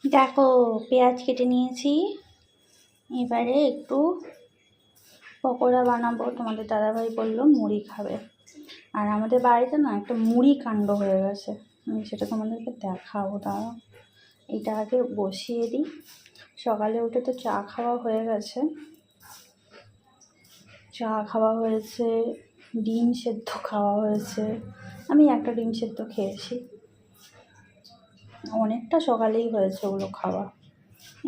দেখো পেঁয়াজ কেটে নিয়েছি, এবারে একটু পকোড়া বানাবো। তোমাদের দাদাভাই বললো মুড়ি খাবে, আর আমাদের বাড়িতে না একটা মুড়ি কাণ্ড হয়ে গেছে, আমি সেটা তোমাদেরকে দেখাবো। দাঁড়াও, এটা আগে বসিয়ে দিই। সকালে উঠে তো চা খাওয়া হয়ে গেছে, চা খাওয়া হয়েছে, ডিম সেদ্ধ খাওয়া হয়েছে। আমি একটা ডিম সেদ্ধ খেয়েছি, অনেকটা সকালেই হয়েছে ওগুলো খাওয়া।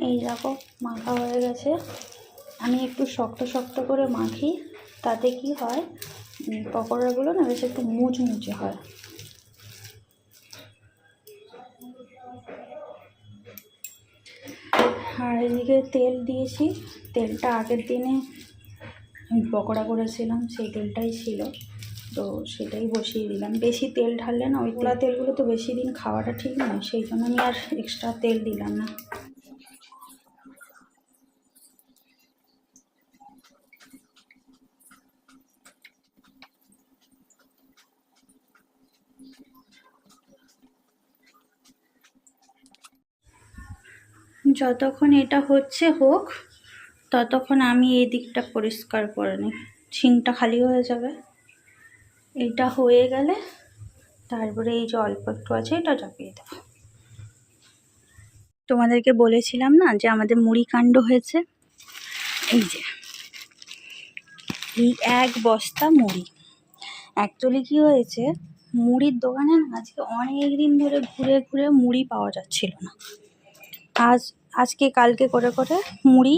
এই দেখো মাখা হয়ে গেছে। আমি একটু শক্ত শক্ত করে মাখি, তাতে কি হয় পকোড়াগুলো না বেশ একটু মুচমুচে হয়। আর এদিকে তেল দিয়েছি, তেলটা আগের দিনে আমি পকোড়া করেছিলাম সেই তেলটাই ছিল, তো সেটাই বসিয়ে দিলাম। বেশি তেল ঢাললে না ওই পোড়া তেলগুলো তো বেশি দিন খাওয়াটা ঠিক নয়, সেই জন্য আমি আর এক্সট্রা তেল দিলাম না। যতক্ষণ এটা হচ্ছে হোক, ততক্ষণ আমি এই দিকটা পরিষ্কার করে নিই, ছিংটা খালি হয়ে যাবে। এইটা হয়ে গেলে তারপরে এই যে অল্প একটু আছে এটা চাপিয়ে দেবো। তোমাদেরকে বলেছিলাম না যে আমাদের মুড়ি কাণ্ড হয়েছে, এই যে এই এক বস্তা মুড়ি। অ্যাকচুয়ালি কি হয়েছে, মুড়ির দোকানে আজকে অনেক দিন ধরে ঘুরে ঘুরে মুড়ি পাওয়া যাচ্ছিল না। আজকে কালকে করে করে মুড়ি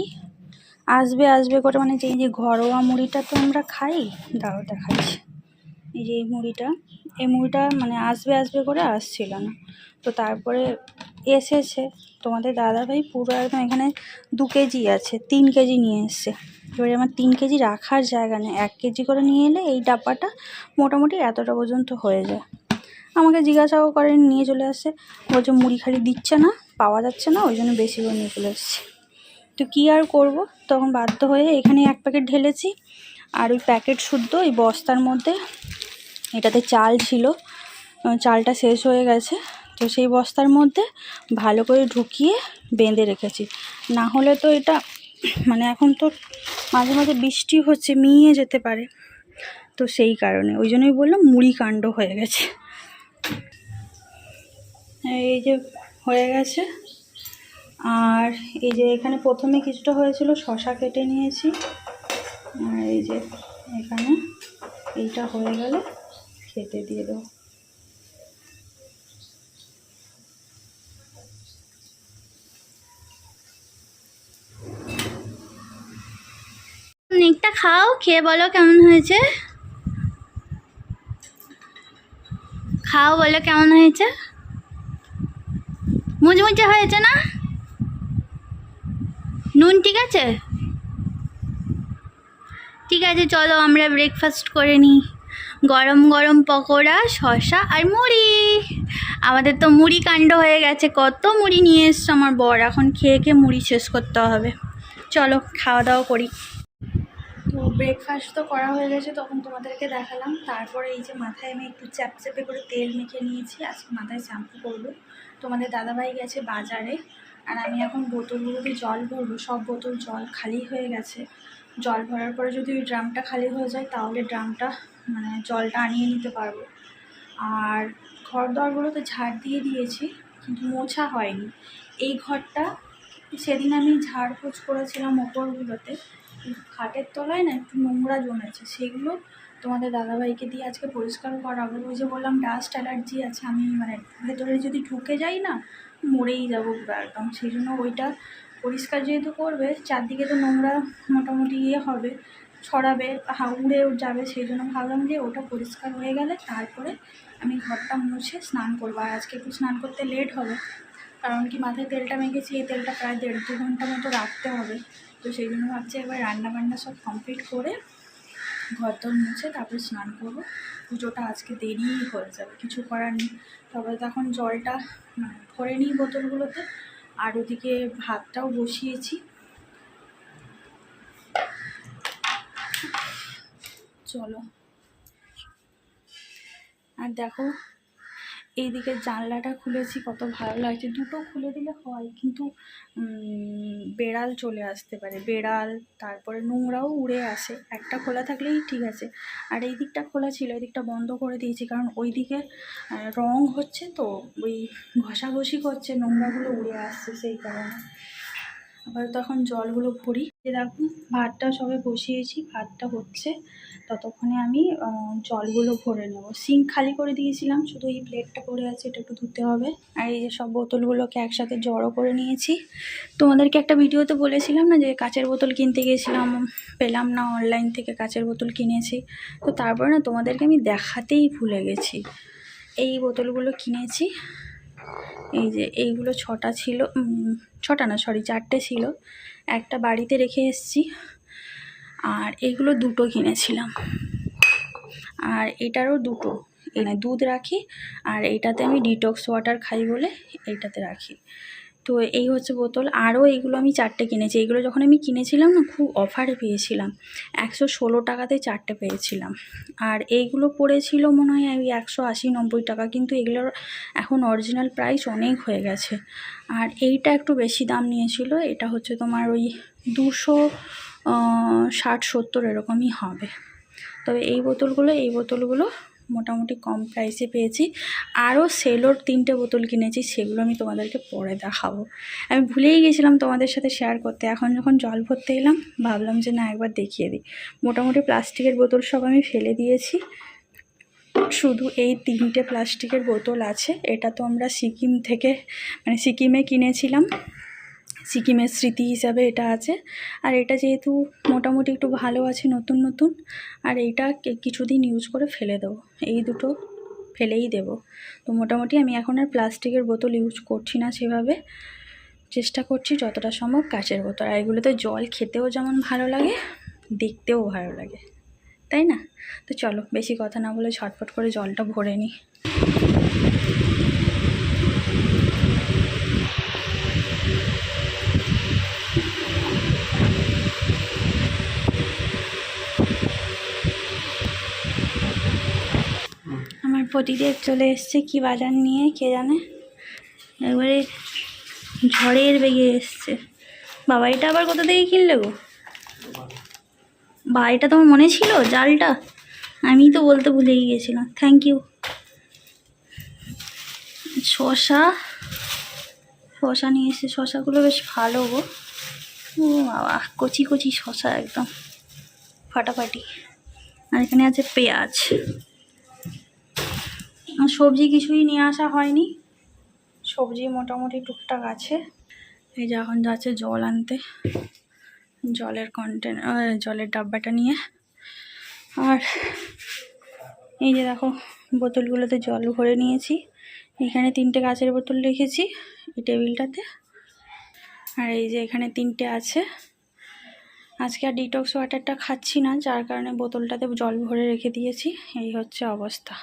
আসবে আসবে করে, মানে যে এই যে ঘরোয়া মুড়িটা তো আমরা খাই, দাও দেখাচ্ছি। এই যে এই মুড়িটা মানে আসবে আসবে করে আসছিল না, তো তারপরে এসেছে। তোমাদের দাদাভাই পুরো একদম এখানে 2 কেজি আছে, 3 কেজি নিয়ে এসছে। এবারে আমার 3 কেজি রাখার জায়গা নেই, 1 কেজি করে নিয়ে এলে এই ডাব্বাটা মোটামুটি এতটা পর্যন্ত হয়ে যায়। আমাকে জিজ্ঞাসাও করেন, নিয়ে চলে আসছে, বলছে মুড়ি খালি দিচ্ছে না, পাওয়া যাচ্ছে না, ওই জন্য বেশি করে নিয়ে চলে এসেছি। তো কী আর করব, তখন বাধ্য হয়ে এখানে 1 প্যাকেট ঢেলেছি, আর ওই প্যাকেট শুদ্ধ ওই বস্তার মধ্যে এটাতে চাল ছিল, চালটা শেষ হয়ে গেছে, তো সেই বস্তার মধ্যে ভালো করে ঢুকিয়ে বেঁধে রেখেছি। না হলে তো এটা মানে এখন তো মাঝে মাঝে বৃষ্টি হচ্ছে, মিয়ে যেতে পারে, তো সেই কারণে ওই জন্যই বললাম মুড়ি কাণ্ড হয়ে গেছে। এই যে হয়ে গেছে। আর এই যে এখানে প্রথমে কিছুটা হয়েছিল, শসা কেটে নিয়েছি, আর এই যে এখানে এইটা হয়ে গেলে খেতে দিয়ে দেবো। একটা খাও, খেয়ে বলো কেমন হয়েছে, খাও বলো কেমন হয়েছে। মুচমুচে হয়েছে না? নুন ঠিক আছে? ঠিক আছে, চলো আমরা ব্রেকফাস্ট করে নিই। গরম গরম পকোড়া, শসা আর মুড়ি। আমাদের তো মুড়ি কাণ্ড হয়ে গেছে, কত মুড়ি নিয়ে এসছে আমার বর, এখন খেয়ে খেয়ে মুড়ি শেষ করতে হবে। চলো খাওয়া দাওয়া করি। তো ব্রেকফাস্ট তো করা হয়ে গেছে, তখন তোমাদেরকে দেখালাম। তারপরে এই যে মাথায় আমি একটু চ্যাপচ্যাপে করে তেল মেখে নিয়েছি, আজকে মাথায় শ্যাম্পু করবো। তোমাদের দাদাভাই গেছে বাজারে, আর আমি এখন বোতলগুলোতে জল ভরবো। সব বোতল জল খালি হয়ে গেছে, জল ভরার পরে যদি ওই ড্রামটা খালি হয়ে যায় তাহলে ড্রামটা মানে জলটা আনিয়ে নিতে পারবো। আর ঘর দরগুলোতে ঝাড় দিয়ে দিয়েছি, কিন্তু মোছা হয়নি। এই ঘরটা সেদিন আমি ঝাড়পোছ করেছিলাম ওপরগুলোতে, খাটের তলায় না একটু নোংরা জমেছে, সেগুলো তোমাদের দাদাভাইকে দিয়ে আজকে পরিষ্কার করাবো। ওই যে বললাম ডাস্ট অ্যালার্জি আছে, আমি মানে ভেতরে যদি ঢুকে যাই না মরেই যাবো পুরো একদম, সেই জন্য ওইটা পরিষ্কার যেহেতু করবে, চারদিকে তো নোংরা মোটামুটি হবে, ছড়াবে, উড়ে যাবে, সেই জন্য ভাবলাম যে ওটা পরিষ্কার হয়ে গেলে তারপরে আমি ঘরটা মুছে স্নান করবো। আর আজকে একটু স্নান করতে লেট হবে, কারণ কি মাথায় তেলটা মেখেছি, এই তেলটা প্রায় 1.5-2 ঘন্টা মতো রাখতে হবে। তো সেই জন্য ভাবছি একবার রান্নাবান্না সব কমপ্লিট করে ঘর দর মুছে তারপরে স্নান করবো। পুজোটা আজকে দেরিই হয়ে যাবে, কিছু করার নেই। তবে তখন জলটা ভরে নিই বোতলগুলোতে, আর ওদিকে ভাতটাও বসিয়েছি। চলো। আর দেখো এইদিকে জানলাটা খুলেছি, কত ভালো লাগছে। দুটো খুলে দিলে হয়, কিন্তু বেড়াল চলে আসতে পারে, বেড়াল, তারপরে নোংরাও উড়ে আসে। একটা খোলা থাকলেই ঠিক আছে। আর এই দিকটা খোলা ছিল, এই দিকটা বন্ধ করে দিয়েছি, কারণ ওই দিকে রং হচ্ছে তো, ওই ঘষাঘষি করছে, নোংরাগুলো উড়ে আসছে, সেই কারণে। আবার তখন জলগুলো ভরি। দেখো ভাতটা সবে বসিয়েছি, ভাতটা হচ্ছে, ততক্ষণে আমি জলগুলো ভরে নেব। সিঙ্ক খালি করে দিয়েছিলাম, শুধু এই প্লেটটা পড়ে আছে, এটা একটু ধুতে হবে। আর এই যে সব বোতলগুলোকে একসাথে জড়ো করে নিয়েছি। তোমাদেরকে একটা ভিডিওতে বলেছিলাম না যে কাচের বোতল কিনতে গিয়েছিলাম, পেলাম না, অনলাইন থেকে কাচের বোতল কিনেছি। তো তারপরে না তোমাদেরকে আমি দেখাতেই ভুলে গেছি। এই বোতলগুলো কিনেছি, এই যে এইগুলো 6টা ছিল, 6টা না সরি 4টে ছিল, একটা বাড়িতে রেখে এসেছি। আর এগুলো 2টো কিনেছিলাম, আর এটারও 2টো। এখানে দুধ রাখি, আর এইটাতে আমি ডিটক্স ওয়াটার খাই বলে এইটাতে রাখি। তো এই হচ্ছে বোতল। আরও এইগুলো আমি 4টে কিনেছি। এইগুলো যখন আমি কিনেছিলাম না, খুব অফারে পেয়েছিলাম, 116 টাকাতে 4টে পেয়েছিলাম। আর এইগুলো পড়েছিল মনে হয় ওই 180-90 টাকা, কিন্তু এগুলোর এখন অরিজিনাল প্রাইস অনেক হয়ে গেছে। আর এইটা একটু বেশি দাম নিয়েছিল, এটা হচ্ছে তোমার ওই 260-70 এরকমই হবে। তবে এই বোতলগুলো মোটামুটি কম প্রাইসে পেয়েছি। আরও সেলোর 3টে বোতল কিনেছি, সেগুলো আমি তোমাদেরকে পরে দেখাবো। আমি ভুলেই গেছিলাম তোমাদের সাথে শেয়ার করতে। এখন যখন জল ভরতে এলাম, ভাবলাম যে না একবার দেখিয়ে দিই। মোটামুটি প্লাস্টিকের বোতল সব আমি ফেলে দিয়েছি, শুধু এই 3টে প্লাস্টিকের বোতল আছে। এটা তো আমরা সিকিম থেকে, মানে সিকিমে কিনেছিলাম, সিকিমের স্মৃতি হিসাবে এটা আছে। আর এটা যেহেতু মোটামুটি একটু ভালো আছে, নতুন নতুন, আর এইটা কিছুদিন ইউজ করে ফেলে দেবো। এই দুটো ফেলেই দেব। তো মোটামুটি আমি এখন আর প্লাস্টিকের বোতল ইউজ করছি না সেভাবে, চেষ্টা করছি যতটা সম্ভব কাচের বোতল। আর এগুলোতে জল খেতেও যেমন ভালো লাগে, দেখতেও ভালো লাগে, তাই না? তো চলো বেশি কথা না বলে ঝটপট করে জলটা ভরে নিই। আমার পতিদেব চলে এসছে, কি বাজার নিয়ে কে জানে, একবারে ঝড়ের বেগে এসছে। বাবা এটা আবার কোথা থেকে কিনলে গো? বা এটা তোমার মনে ছিল জালটা? আমি তো বলতে ভুলেই গিয়েছিলাম, থ্যাংক ইউ। শশা নিয়ে এসছে, শশাগুলো বেশ ভালো গো। ও বাবা, কচি কচি শশা একদম ফাটাফাটি। আর এখানে আছে পেঁয়াজ। সবজি কিছুই নিয়ে আসা হয়নি, সবজি মোটামুটি টুকটাক আছে। এই যে এখন যাচ্ছে জল আনতে, জলের জলের ডাব্বাটা নিয়ে। আর এই যে দেখো বোতলগুলোতে জল ভরে নিয়েছি। এখানে 3টে কাচের বোতল রেখেছি এই টেবিলটাতে, আর এই যে এখানে 3টে আছে। আজকে আর ডিটক্স ওয়াটারটা খাচ্ছি না, যার কারণে বোতলটাতে জল ভরে রেখে দিয়েছি। এই হচ্ছে অবস্থা।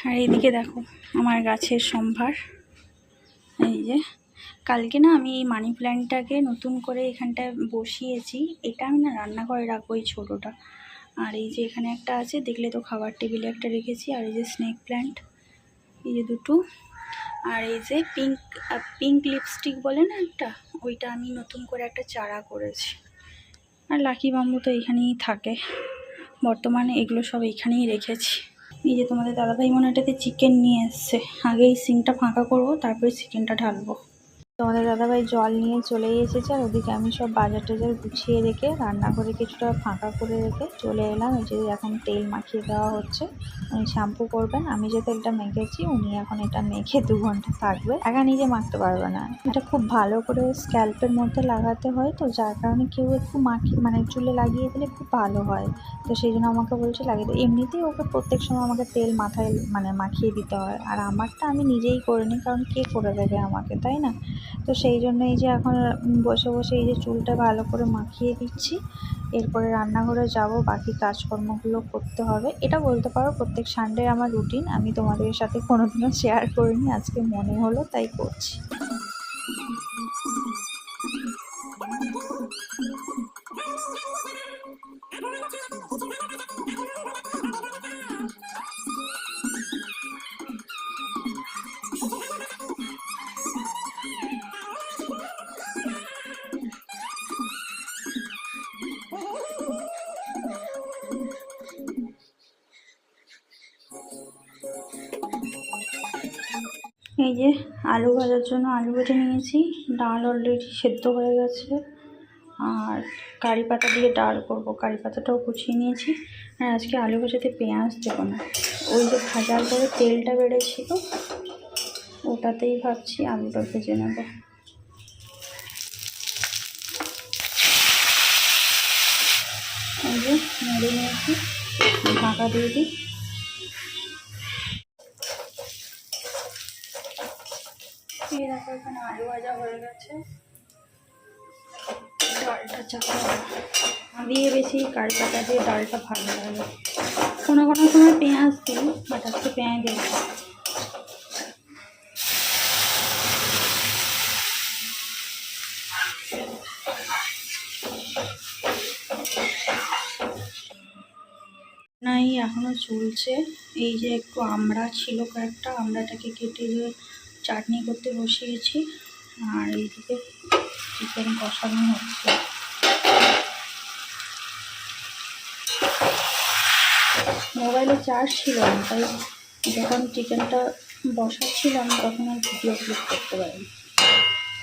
আর এইদিকে দেখো আমার গাছের সম্ভার। এই যে কালকে না আমি এই মানি প্ল্যান্টটাকে নতুন করে এখানটায় বসিয়েছি। এটা আমি না রান্নাঘরে রাখবো, এই ছোটোটা। আর এই যে এখানে একটা আছে, দেখলে তো খাবার টেবিলে একটা রেখেছি। আর এই যে স্নেক প্ল্যান্ট, এই যে 2টো। আর এই যে পিঙ্ক লিপস্টিক বলে না একটা, ওইটা আমি নতুন করে একটা চারা করেছি। আর লাকি বাম্বু তো এইখানেই থাকে বর্তমানে, এগুলো সব এইখানেই রেখেছি। এই যে তোমাদের দাদাভাই মনে এটাতে চিকেন নিয়ে এসছে, আগে এই সিঙ্কটা ফাঁকা করবো, তারপরে চিকেনটা ঢালবো। তোমাদের দাদাভাই জল নিয়ে চলেই এসেছে, আর ওদিকে আমি সব বাজার টাজার গুছিয়ে রেখে রান্নাঘরে কিছুটা ফাঁকা করে রেখে চলে এলাম। এই যে এখন তেল মাখিয়ে দেওয়া হচ্ছে, উনি শ্যাম্পু করবেন। আমি যে তেলটা মেখেছি উনি এখন এটা মেখে 2 ঘন্টা থাকবে, একা নিজে মাখতে পারবে না। এটা খুব ভালো করে স্ক্যাল্পের মধ্যে লাগাতে হয়, তো যার কারণে কেউ একটু মানে চুলে লাগিয়ে দিলে খুব ভালো হয়। তো সেই জন্য আমাকে বলছে লাগিয়ে দিই। এমনিতেই ওকে প্রত্যেক সময় আমাকে তেল মাথায় মানে মাখিয়ে দিতে হয়, আর আমারটা আমি নিজেই করে নিই, কারণ কে করে দেবে আমাকে, তাই না? তো সেই জন্য এই যে এখন বসে বসে এই যে চুলটা ভালো করে মাখিয়ে দিচ্ছি। এরপরে রান্নাঘরে যাব, বাকি কাজকর্মগুলো করতে হবে। এটা বলতে পারো প্রত্যেক সানডে আমার রুটিন, আমি তোমাদের সাথে কোনোদিনও শেয়ার করিনি, আজকে মনে হলো তাই করছি। এই যে আলু ভাজার জন্য আলু ভেজে নিয়েছি, ডাল অলরেডি সেদ্ধ হয়ে গেছে, আর কারি পাতা দিয়ে ডাল করব। কারি পাতাটাও কুচিয়ে নিয়েছি। আর আজকে আলু ভাজাতে পেঁয়াজ দেবো না, ওই যে ভাজার পরে তেলটা বেড়েছিল ওটাতেই ভাবছি আলুটা ভেজে নেব। এই যে নেড়ে নিয়েছি, ঢাকা দিয়ে দিই। এই দেখো এখানে আলু ভাজা হয়ে গেছে, ডালটা চাপা দিয়ে বেশি কারি পাতা দিয়ে ডালটা ভালো লাগে। কোনো কোনো সময় পেঁয়াজ দিই, বাট আজকে পেঁয়াজ দিই। নাই এখনো চলছে। এই যে একটু আমড়া ছিল, কয়েকটা আমড়াটাকে কেটে যে চাটনি করতে বসিয়েছি, আর এইদিকে চিকেন কষানো হচ্ছে। মোবাইলে চার্জ ছিল না, তাই যখন চিকেনটা বসাচ্ছিলাম তখন আর ভিডিও ক্লিক করতে পারিনি।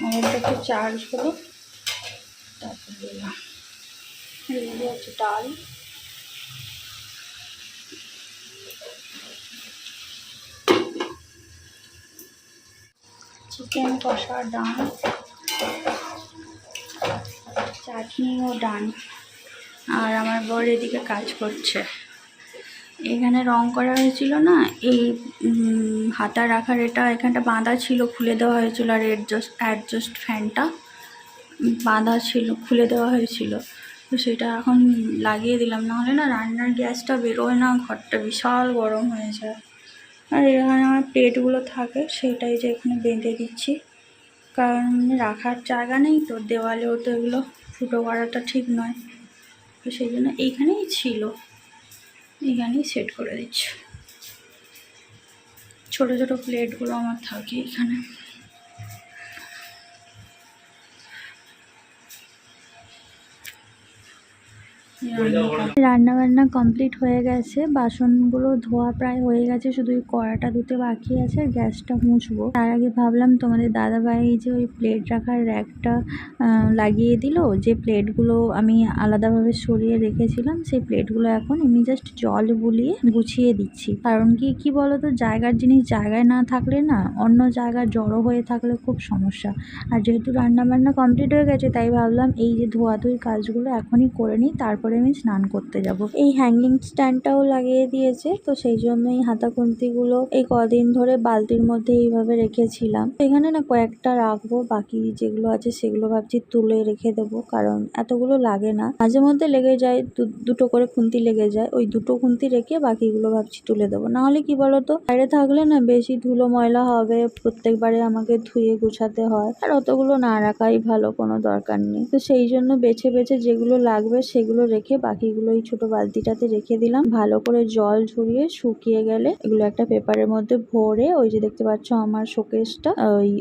মোবাইলটা একটু চার্জ হলো তারপর দিলাম। এই হচ্ছে ডাল, চিকেন কষা ডাল, চাটনি ও ডাল। আর আমার বর এদিকে কাজ করছে। এখানে রং করা হয়েছিল না, এই হাতা রাখার এটা এখানটা বাঁধা ছিল, খুলে দেওয়া হয়েছিল। আর অ্যাডজাস্ট ফ্যানটা বাঁধা ছিল, খুলে দেওয়া হয়েছিল, তো সেটা এখন লাগিয়ে দিলাম। নাহলে না রান্নার গ্যাসটা বেরোয় না, ঘরটা বিশাল গরম হয়ে যায়। আর এখানে আমার প্লেটগুলো থাকে, সেটাই যে এখানে বেঁধে দিচ্ছি, কারণ রাখার জায়গা নেই তো, দেওয়ালেও তো এগুলো ফুটো করাটা ঠিক নয়, তো সেই জন্য এইখানেই ছিল, এখানেই সেট করে দিচ্ছি। ছোটো ছোটো প্লেটগুলো আমার থাকে এখানে। রান্না বান্না কমপ্লিট হয়ে গেছে, বাসনগুলো ধোয়া প্রায় হয়ে গেছে, শুধু ওই কড়াটা ধুতে বাকি আছে, আর গ্যাসটা মুছবো। তার আগে ভাবলাম তোমাদের দাদাভাই যে ওই প্লেট রাখার র্যাকটা লাগিয়ে দিল, যে প্লেটগুলো আমি আলাদাভাবে সরিয়ে রেখেছিলাম সেই প্লেটগুলো এখন আমি জাস্ট জল বুলিয়ে গুছিয়ে দিচ্ছি। কারণ কি বলতো, জায়গার জিনিস জায়গায় না থাকলে না, অন্য জায়গায় জড়ো হয়ে থাকলে খুব সমস্যা। আর যেহেতু রান্না বান্না কমপ্লিট হয়ে গেছে, তাই ভাবলাম এই যে ধোয়াধুয়ি কাজগুলো এখনই করে নিই, তারপরে আমি স্নান করতে যাব। এই হ্যাঙ্গিং স্ট্যান্ডটাও লাগিয়ে দিয়েছে, তো সেই জন্য এই হাতা খুন্তিগুলো এই কদিন ধরে বালতির মধ্যে এইভাবে রেখেছিলাম। এখানে না কয়েকটা রাখবো, বাকি যেগুলো আছে সেগুলো ভাবছি তুলে রেখে দেবো, কারণ এতগুলো লাগে না। মাঝে মধ্যে লেগে যায়, দুটো করে খুন্তি লেগে যায়, ওই দুটো খুন্তি রেখে বাকিগুলো ভাবছি তুলে দেবো। নাহলে কি বলতো, বাইরে থাকলে না বেশি ধুলো ময়লা হবে, প্রত্যেকবারে আমাকে ধুয়ে গুছাতে হয়, আর অতগুলো না রাখাই ভালো, কোনো দরকার নেই। তো সেই জন্য বেছে বেছে যেগুলো লাগবে সেগুলো রেখে বাকিগুলো এই ছোট বালতিটাতে রেখে দিলাম। ভালো করে জল ঝরিয়ে শুকিয়ে গেলে এগুলো একটা পেপারের মধ্যে ভরে, ওই যে দেখতে পাচ্ছ আমার শোকেসটা,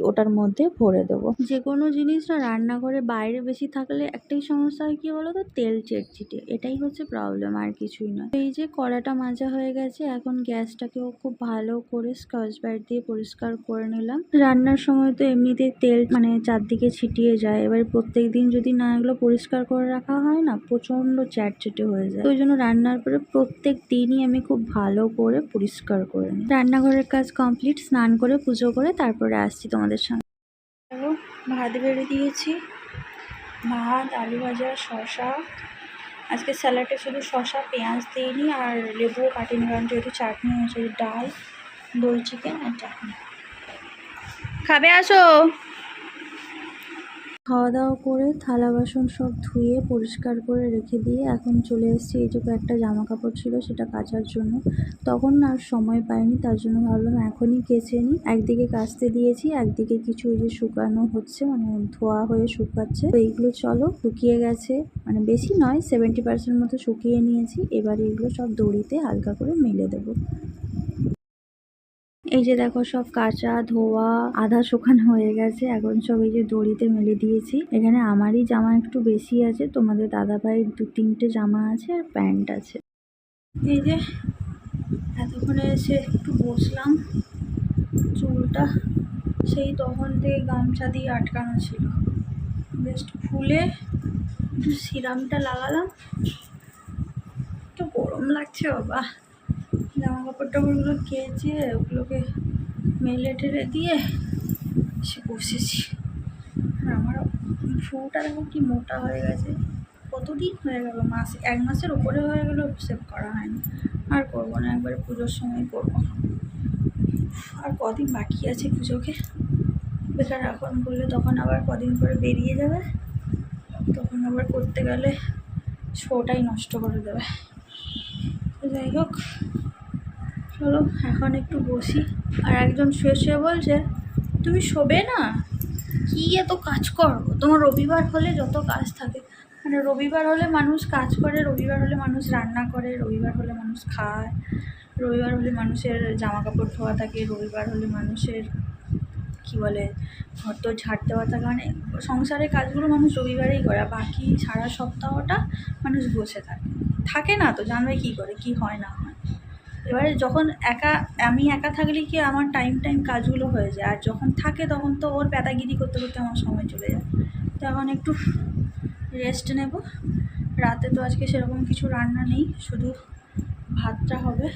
ওটার মধ্যে ভরে দেবো। যে কোনো জিনিস না রান্নাঘরে বাইরে বেশি থাকলে একটাই সমস্যা হয়, কি বলতো, তেল চেটচিটে, এটাই হচ্ছে প্রবলেম, আর কিছুই নয়। এই যে কড়াটা মাজা হয়ে গেছে, এখন গ্যাসটাকেও খুব ভালো করে স্কচ ব্রাইট দিয়ে পরিষ্কার করে নিলাম। রান্নার সময় তো এমনিতে তেল মানে চারদিকে ছিটিয়ে যায়, এবার প্রত্যেকদিন যদি না এগুলো পরিষ্কার করে রাখা হয় না, প্রচন্ড চ্যাটচেটে হয়ে যায়। তো ওই জন্য রান্নার পরে প্রত্যেক দিনই আমি খুব ভালো করে পরিষ্কার করে নিই। রান্নাঘরের কাজ কমপ্লিট, স্নান করে পুজো করে তারপরে আসছি তোমাদের সঙ্গে। ভাত বেড়ে দিয়েছি, ভাত, আলু ভাজা, শসা। আজকে স্যালাডে শুধু শসা পেঁয়াজ দিইনি, আর লেবুও কাটিনি, কারণ যেহেতু চাটনি হয়েছে। ডাল, দই চিকেন আর চাটনি। খাবে আসো। খাওয়া দাওয়া করে থালা বাসন সব ধুয়ে পরিষ্কার করে রেখে দিয়ে এখন চলে এসেছি। এই যে একটা জামা কাপড় ছিল সেটা কাচার জন্য, তখন আর সময় পাইনি, তার জন্য ভাবলাম এখনই কেচে নিই। একদিকে কাচতে দিয়েছি, একদিকে কিছু ওই যে শুকানো হচ্ছে, মানে ধোয়া হয়ে শুকাচ্ছে। তো এইগুলো চলো, শুকিয়ে গেছে, মানে বেশি নয়, 70% মতো শুকিয়ে নিয়েছি। এবার এগুলো সব দড়িতে হালকা করে মেলে দেবো। এই যে দেখো সব কাঁচা ধোয়া আধা শুকানো হয়ে গেছে, এখন সব এই যে দড়িতে মেলে দিয়েছি। এখানে আমারই জামা একটু বেশি আছে, তোমাদের দাদাভাইয়ের 2-3টে জামা আছে, আর প্যান্ট আছে। এই যে এতক্ষণে এসে একটু বসলাম, চুলটা সেই তখন থেকে গামছা দিয়ে আটকানো ছিল। জাস্ট খুলে একটু সিরামটা লাগালাম। তো গরম লাগছে বাবা। জামা কাপড় টাপড়গুলো কেচে ওগুলোকে মেলে টেলে দিয়ে সে বসেছি। আর আমার ফুটা দেখো কি মোটা হয়ে গেছে। কতদিন হয়ে গেল, এক মাসের উপরে হয়ে গেল সেভ করা হয়নি। আর করবো না, একবারে পুজোর সময় করবো। আর কদিন বাকি আছে পুজোকে, বেকার এখন করলে তখন আবার কদিন পরে বেরিয়ে যাবে, তখন আবার করতে গেলে শোটাই নষ্ট করে দেবে। যাই হোক, চলো এখন একটু বসি। আর একজন শুয়ে শুয়ে বলছে, তুমি শোবে না, কি এত কাজ করো? তোমার রবিবার হলে যত কাজ থাকে, মানে রবিবার হলে মানুষ কাজ করে, রবিবার হলে মানুষ রান্না করে, রবিবার হলে মানুষ খায়, রবিবার হলে মানুষের জামা কাপড় ধোয়া থাকে, রবিবার হলে মানুষের কি বলে ঘর তো ঝাড় দেওয়া থাকে, মানে সংসারের কাজগুলো মানুষ রবিবারেই করে। বাকি সারা সপ্তাহটা মানুষ বসে থাকে না তো, জানবে কী করে কি হয় না হয়। এবারে যখন আমি একা থাকলে কি আমার টাইম কাজগুলো হয়ে যায়, আর যখন থাকে তখন তো ওর প্যাদাগিরি করতে করতে আমার সময় চলে যায়। তো এখন একটু রেস্ট নেব। রাতে তো আজকে সেরকম কিছু রান্না নেই, শুধু ভাতটা হবে।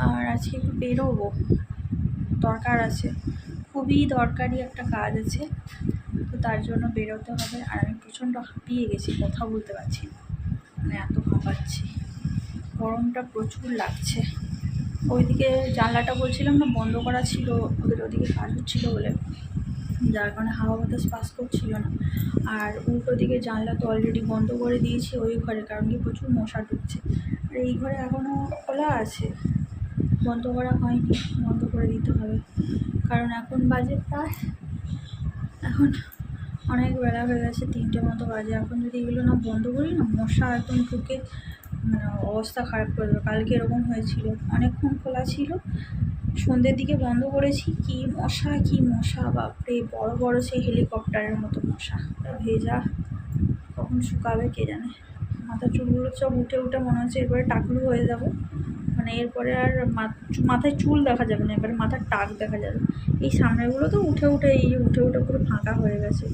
আর আজকে একটু বেরোবো, দরকার আছে, খুবই দরকারি একটা কাজ আছে, তো তার জন্য বেরোতে হবে। আর আমি প্রচণ্ড হাঁপিয়ে গেছি, কথা বলতে পারছি না, মানে এত হাঁপাচ্ছি, গরমটা প্রচুর লাগছে। ওইদিকে জানলাটা বলছিলাম না বন্ধ করা ছিল, ওদের ওদিকে কাজ হচ্ছিল বলে, যার কারণে হাওয়া বাতাস পাস করছিল না। আর উল্টো দিকে জানলা তো অলরেডি বন্ধ করে দিয়েছি ওই ঘরে, কারণ কি প্রচুর মশা ঢুকছে। আর এই ঘরে এখনও খোলা আছে, বন্ধ করা হয়নি, বন্ধ করে দিতে হবে। কারণ এখন বাজে প্রায়, এখন অনেক বেলা হয়ে গেছে, 3টে মতো বাজে। এখন যদি এগুলো না বন্ধ করি না, মশা একদম ঢুকে মানে অবস্থা খারাপ করে দেবে। কালকে এরকম হয়েছিল, অনেকক্ষণ খোলা ছিল, সন্ধ্যের দিকে বন্ধ করেছি, কি মশা বাপরে, বড় বড় সেই হেলিকপ্টারের মতো মশা, ভেজা, কখন শুকাবে কে জানে। মাথার চুলগুলো সব উঠে মনে হচ্ছে এরপরে টাকলু হয়ে যাবে, মানে এরপরে আর মাথায় চুল দেখা যাবে না, এবারে মাথার টাক দেখা যাবে। এই সামনেগুলো তো উঠে পুরো ফাঁকা হয়ে গেছে।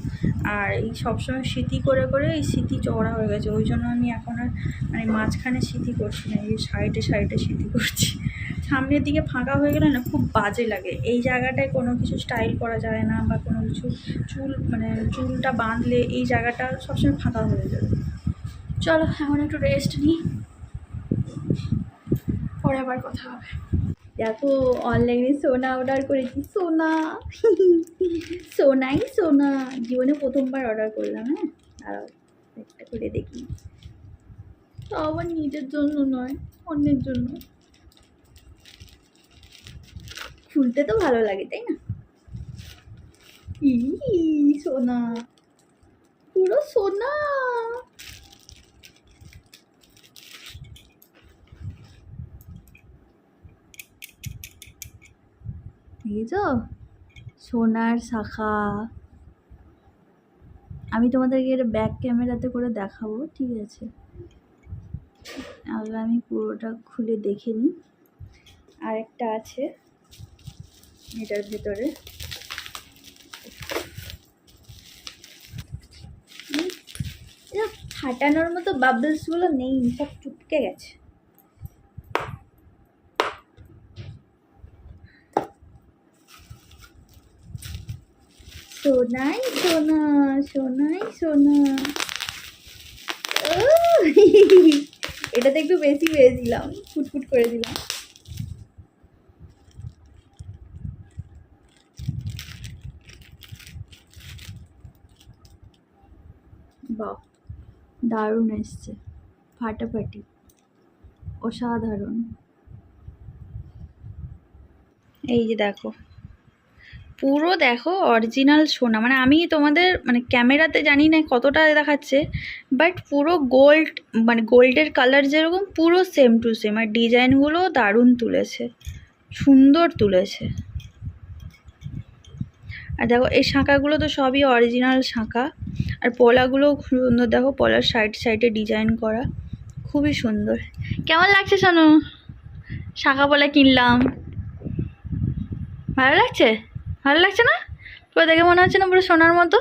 আর এই সবসময় স্মৃতি করে এই স্মৃতি চওড়া হয়ে গেছে, ওই জন্য আমি এখন আর মানে মাঝখানে স্মৃতি করছি না, এই সাইডে স্মৃতি করছি। সামনের দিকে ফাঁকা হয়ে গেলে না খুব বাজে লাগে, এই জায়গাটায় কোনো কিছু স্টাইল করা যায় না, বা কোনো কিছু চুলটা বাঁধলে এই জায়গাটা সবসময় ফাঁকা হয়ে যাবে। চলো এখন একটু রেস্ট নিই, পরে আবার কথা হবে। দেখো অনলাইনে সোনা অর্ডার করেছি, সোনা জীবনে প্রথমবার অর্ডার করলাম। হ্যাঁ, আর একটা করে দেখি, তো আবার নিজের জন্য নয়, অন্যের জন্য। খুলতে তো ভালো লাগে, তাই না? সোনা, পুরো সোনা। দেখেছো, সোনার শাখা। আমি তোমাদেরকে এটা ব্যাক ক্যামেরাতে করে দেখাবো, ঠিক আছে? আগে আমি পুরোটা খুলে দেখে নিই। আরেকটা আছে এটার ভেতরে, ফাটানোর মতো বাবলসগুলো নেই, সব চুপকে গেছে। সোনাই সোনা। এটাতে একটু বেশি পেয়েছিলাম, ফুটফুট করে দিলাম। বাহ, দারুণ এসছে, ফাটাফাটি, অসাধারণ। এই যে দেখো, পুরো দেখো অরিজিনাল সোনা, মানে আমি তোমাদের মানে ক্যামেরাতে জানি না কতটা দেখাচ্ছে, বাট পুরো গোল্ড, মানে গোল্ডের কালার যেরকম পুরো সেম টু সেম। আর ডিজাইনগুলো দারুণ তুলেছে, সুন্দর তুলেছে। আর দেখো এই শাঁখাগুলো তো সবই অরিজিনাল শাঁখা, আর পলাগুলো সুন্দর, দেখো পলার সাইডে ডিজাইন করা, খুবই সুন্দর। কেমন লাগছে শোনো, শাঁখা পলা কিনলাম, ভালো লাগছে? ভালো লাগছে না? পুরো দেখে মনে হচ্ছে না পুরো সোনার মতো?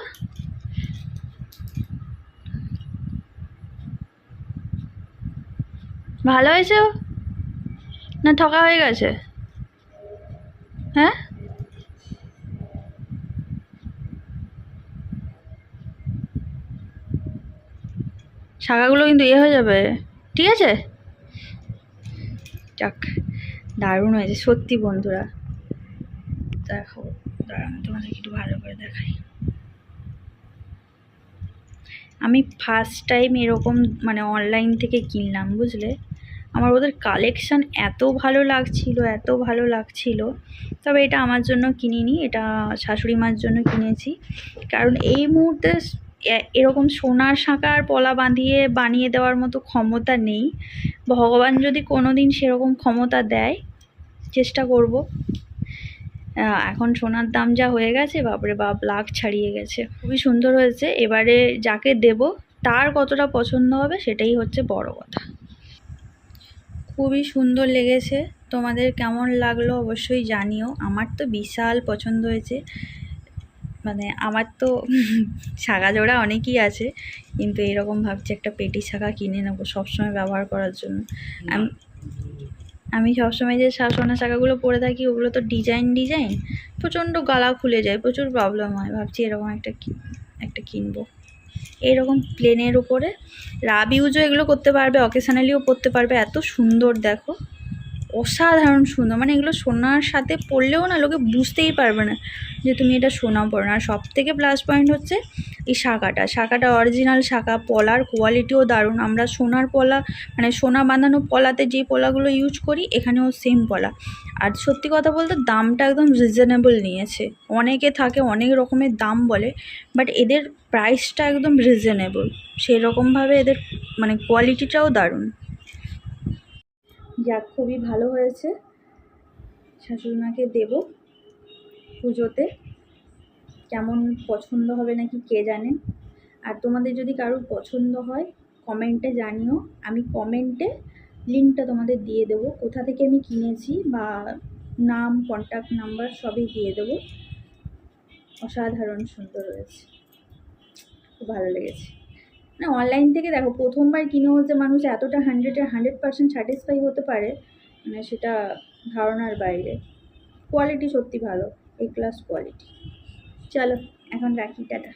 ভালো হয়েছে না ঠকা হয়ে গেছে? হ্যাঁ, শাখাগুলো কিন্তু হয়ে যাবে। ঠিক আছে, যাক, দারুণ হয়েছে সত্যি বন্ধুরা। দেখো, দাঁড়া আমি তোমাদেরকে একটু ভালো করে দেখাই। আমি ফার্স্ট টাইম এরকম মানে অনলাইন থেকে কিনলাম, বুঝলে? আমার ওদের কালেকশান এত ভালো লাগছিল, এত ভালো লাগছিল। তবে এটা আমার জন্য কিনিনি, এটা শাশুড়ি মার জন্য কিনেছি। কারণ এই মুহূর্তে এরকম সোনার শাঁখা আর পলা বানিয়ে দেওয়ার মতো ক্ষমতা নেই। ভগবান যদি কোনো দিন সেরকম ক্ষমতা দেয়, চেষ্টা করব। এখন সোনার দাম যা হয়ে গেছে, বাপরে বাপ, লাখ ছাড়িয়ে গেছে। খুবই সুন্দর হয়েছে। এবারে যাকে দেব তার কতটা পছন্দ হবে সেটাই হচ্ছে বড় কথা। খুবই সুন্দর লেগেছে। তোমাদের কেমন লাগলো অবশ্যই জানিও। আমার তো বিশাল পছন্দ হয়েছে। মানে আমার তো শাঁখা জোড়া অনেকই আছে, কিন্তু এরকম ভাবছি একটা পেটি শাঁখা কিনে নেবো সবসময় ব্যবহার করার জন্য। আমি আমি সবসময় যে সোনার শাঁখাগুলো পরে থাকি ওগুলো তো ডিজাইন প্রচণ্ড গলা খুলে যায়, প্রচুর প্রবলেম হয়। ভাবছি এরকম একটা কিনবো, এইরকম প্লেনের উপরে। রাব ইউজও এগুলো করতে পারবে, অকেশনালিও পরতে পারবে। এত সুন্দর দেখো, অসাধারণ সুন্দর। মানে এগুলো সোনার সাথে পরলেও না লোকে বুঝতেই পারবে না যে তুমি এটা সোনা পরো না। আর সব থেকে প্লাস পয়েন্ট হচ্ছে এই শাঁখাটা অরিজিনাল শাঁখা, পলার কোয়ালিটিও দারুণ। আমরা সোনার পলা মানে সোনা বাঁধানো পলাতে যে পলাগুলো ইউজ করি এখানেও সেম পলা। আর সত্যি কথা বলতে দামটা একদম রিজনেবল নিয়েছে। অনেকে থাকে অনেক রকমের দাম বলে, বাট এদের প্রাইসটা একদম রিজনেবল। সেরকমভাবে এদের মানে কোয়ালিটিটাও দারুণ। যাক, খুবই ভালো হয়েছে। শাশুড়ি মাকে দেবো পুজোতে, কেমন পছন্দ হবে নাকি কে জানে। আর তোমাদের যদি কারোর পছন্দ হয় কমেন্টে জানিও। আমি কমেন্টে লিঙ্কটা তোমাদের দিয়ে দেবো, কোথা থেকে আমি কিনেছি বা নাম, কন্ট্যাক্ট নাম্বার সবই দিয়ে দেবো। অসাধারণ সুন্দর হয়েছে, খুব ভালো লেগেছে। না, অনলাইন থেকে দেখো প্রথমবার কিনে হচ্ছে মানুষ এতটা 100% স্যাটিসফাই হতে পারে, মানে সেটা ধারণার বাইরে। কোয়ালিটি সত্যি ভালো, A+ কোয়ালিটি। চলো এখন রাখি, টাটা।